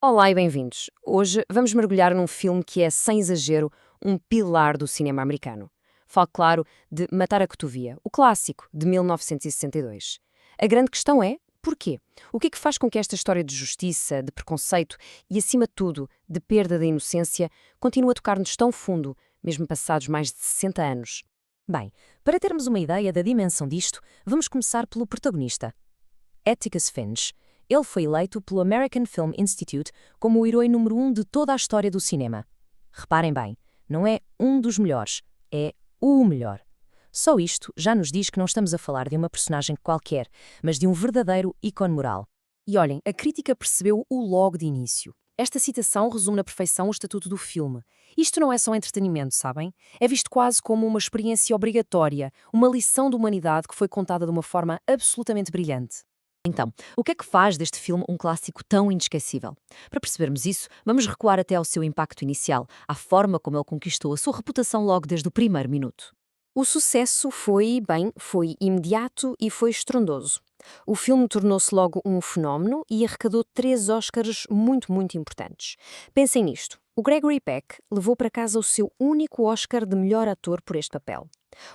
Olá e bem-vindos. Hoje vamos mergulhar num filme que é, sem exagero, um pilar do cinema americano. Falo, claro, de Matar a Cotovia, o clássico de 1962. A grande questão é, porquê? O que é que faz com que esta história de justiça, de preconceito e, acima de tudo, de perda da inocência continue a tocar-nos tão fundo, mesmo passados mais de 60 anos? Bem, para termos uma ideia da dimensão disto, vamos começar pelo protagonista, Atticus Finch. Ele foi eleito pelo American Film Institute como o herói número 1 de toda a história do cinema. Reparem bem, não é um dos melhores, é o melhor. Só isto já nos diz que não estamos a falar de uma personagem qualquer, mas de um verdadeiro ícone moral. E olhem, a crítica percebeu-o logo de início. Esta citação resume na perfeição o estatuto do filme. Isto não é só entretenimento, sabem? É visto quase como uma experiência obrigatória, uma lição de humanidade que foi contada de uma forma absolutamente brilhante. Então, o que é que faz deste filme um clássico tão inesquecível? Para percebermos isso, vamos recuar até ao seu impacto inicial, à forma como ele conquistou a sua reputação logo desde o primeiro minuto. O sucesso foi imediato e foi estrondoso. O filme tornou-se logo um fenómeno e arrecadou 3 Oscars muito importantes. Pensem nisto. O Gregory Peck levou para casa o seu único Oscar de melhor ator por este papel.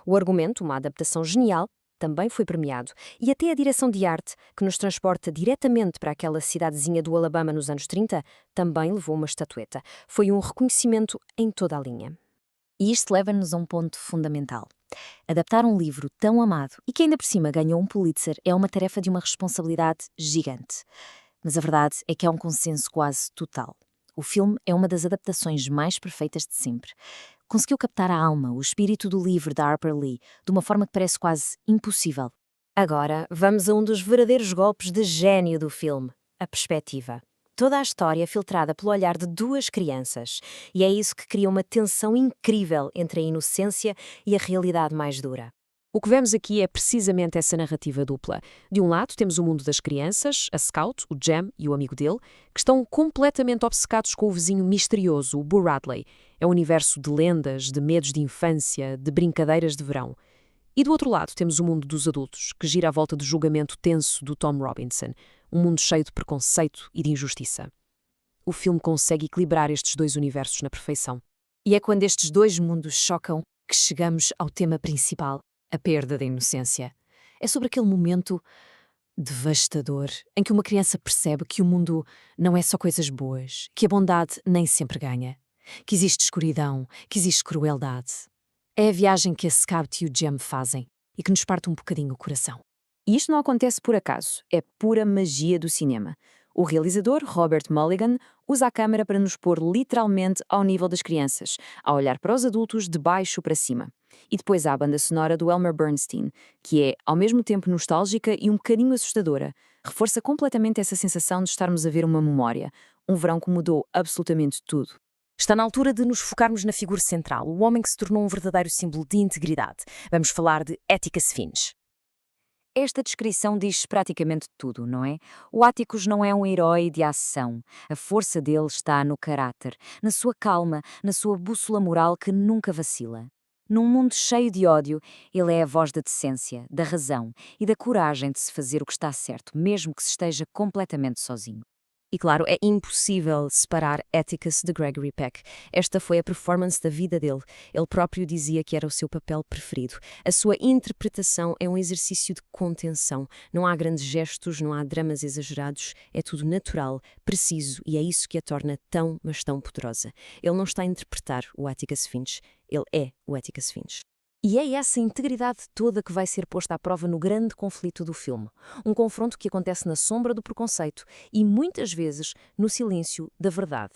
O argumento, uma adaptação genial, também foi premiado, e até a direção de arte, que nos transporta diretamente para aquela cidadezinha do Alabama nos anos 30, também levou uma estatueta. Foi um reconhecimento em toda a linha. E isto leva-nos a um ponto fundamental. Adaptar um livro tão amado e que ainda por cima ganhou um Pulitzer é uma tarefa de uma responsabilidade gigante. Mas a verdade é que há um consenso quase total. O filme é uma das adaptações mais perfeitas de sempre. Conseguiu captar a alma, o espírito do livro da Harper Lee, de uma forma que parece quase impossível. Agora, vamos a um dos verdadeiros golpes de gênio do filme, a perspectiva. Toda a história é filtrada pelo olhar de 2 crianças, e é isso que cria uma tensão incrível entre a inocência e a realidade mais dura. O que vemos aqui é precisamente essa narrativa dupla. De um lado, temos o mundo das crianças, a Scout, o Jem e o amigo dele, que estão completamente obcecados com o vizinho misterioso, o Boo Radley. É um universo de lendas, de medos de infância, de brincadeiras de verão. E do outro lado temos o mundo dos adultos, que gira à volta do julgamento tenso do Tom Robinson, um mundo cheio de preconceito e de injustiça. O filme consegue equilibrar estes 2 universos na perfeição. E é quando estes 2 mundos chocam que chegamos ao tema principal, a perda da inocência. É sobre aquele momento devastador em que uma criança percebe que o mundo não é só coisas boas, que a bondade nem sempre ganha, que existe escuridão, que existe crueldade. É a viagem que a Scout e o Jem fazem e que nos parte um bocadinho o coração. E isto não acontece por acaso, é pura magia do cinema. O realizador, Robert Mulligan, usa a câmera para nos pôr literalmente ao nível das crianças, a olhar para os adultos de baixo para cima. E depois há a banda sonora do Elmer Bernstein, que é, ao mesmo tempo, nostálgica e um bocadinho assustadora. Reforça completamente essa sensação de estarmos a ver uma memória. Um verão que mudou absolutamente tudo. Está na altura de nos focarmos na figura central, o homem que se tornou um verdadeiro símbolo de integridade. Vamos falar de Atticus Finch. Esta descrição diz praticamente tudo, não é? O Atticus não é um herói de ação. A força dele está no caráter, na sua calma, na sua bússola moral que nunca vacila. Num mundo cheio de ódio, ele é a voz da decência, da razão e da coragem de se fazer o que está certo, mesmo que se esteja completamente sozinho. E claro, é impossível separar Atticus de Gregory Peck. Esta foi a performance da vida dele. Ele próprio dizia que era o seu papel preferido. A sua interpretação é um exercício de contenção. Não há grandes gestos, não há dramas exagerados. É tudo natural, preciso, e é isso que a torna tão, mas tão poderosa. Ele não está a interpretar o Atticus Finch. Ele é o Atticus Finch. E é essa integridade toda que vai ser posta à prova no grande conflito do filme. Um confronto que acontece na sombra do preconceito e, muitas vezes, no silêncio da verdade.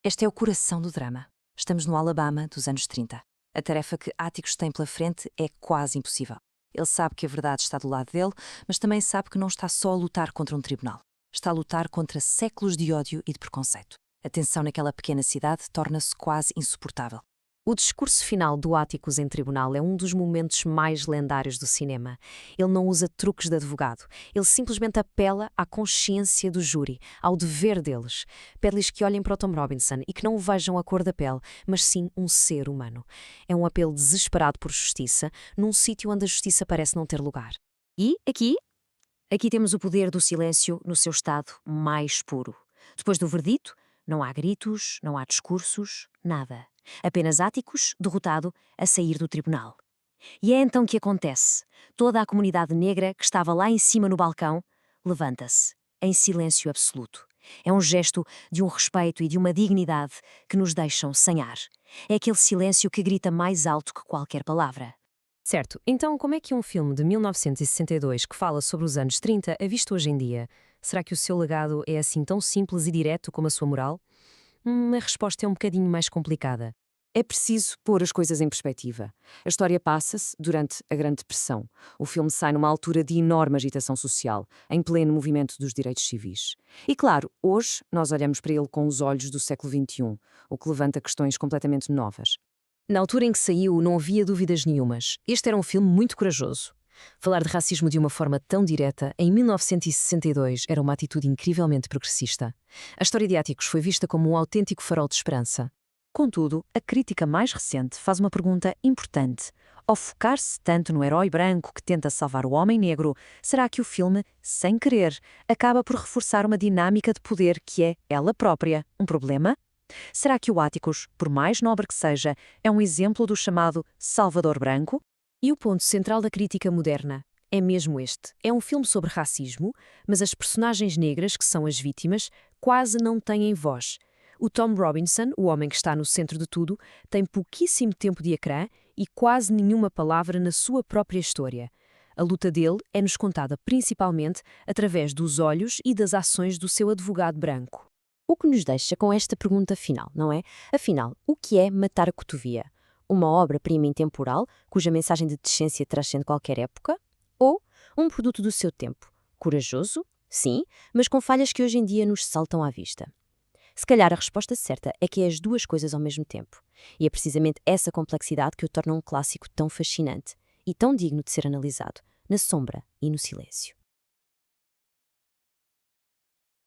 Este é o coração do drama. Estamos no Alabama dos anos 30. A tarefa que Atticus tem pela frente é quase impossível. Ele sabe que a verdade está do lado dele, mas também sabe que não está só a lutar contra um tribunal. Está a lutar contra séculos de ódio e de preconceito. A tensão naquela pequena cidade torna-se quase insuportável. O discurso final do Atticus em tribunal é um dos momentos mais lendários do cinema. Ele não usa truques de advogado. Ele simplesmente apela à consciência do júri, ao dever deles. Pede-lhes que olhem para o Tom Robinson e que não o vejam a cor da pele, mas sim um ser humano. É um apelo desesperado por justiça, num sítio onde a justiça parece não ter lugar. E, aqui temos o poder do silêncio no seu estado mais puro. Depois do verdito, não há gritos, não há discursos, nada. Apenas Áticos, derrotado, a sair do tribunal. E é então que acontece. Toda a comunidade negra que estava lá em cima no balcão levanta-se, em silêncio absoluto. É um gesto de um respeito e de uma dignidade que nos deixam sem ar. É aquele silêncio que grita mais alto que qualquer palavra. Certo, então como é que um filme de 1962 que fala sobre os anos 30 é visto hoje em dia? Será que o seu legado é assim tão simples e direto como a sua moral? A resposta é um bocadinho mais complicada. É preciso pôr as coisas em perspectiva. A história passa-se durante a Grande Depressão. O filme sai numa altura de enorme agitação social, em pleno movimento dos direitos civis. E claro, hoje nós olhamos para ele com os olhos do século XXI, o que levanta questões completamente novas. Na altura em que saiu, não havia dúvidas nenhumas. Este era um filme muito corajoso. Falar de racismo de uma forma tão direta, em 1962, era uma atitude incrivelmente progressista. A história de Áticos foi vista como um autêntico farol de esperança. Contudo, a crítica mais recente faz uma pergunta importante. Ao focar-se tanto no herói branco que tenta salvar o homem negro, será que o filme, sem querer, acaba por reforçar uma dinâmica de poder que é, ela própria, um problema? Será que o Áticos, por mais nobre que seja, é um exemplo do chamado Salvador Branco? E o ponto central da crítica moderna é mesmo este. É um filme sobre racismo, mas as personagens negras, que são as vítimas, quase não têm voz. O Tom Robinson, o homem que está no centro de tudo, tem pouquíssimo tempo de ecrã e quase nenhuma palavra na sua própria história. A luta dele é-nos contada principalmente através dos olhos e das ações do seu advogado branco. O que nos deixa com esta pergunta final, não é? Afinal, o que é Matar a Cotovia? Uma obra-prima intemporal, cuja mensagem de decência transcende qualquer época? Ou um produto do seu tempo? Corajoso? Sim, mas com falhas que hoje em dia nos saltam à vista. Se calhar a resposta certa é que é as duas coisas ao mesmo tempo. E é precisamente essa complexidade que o torna um clássico tão fascinante e tão digno de ser analisado, na sombra e no silêncio.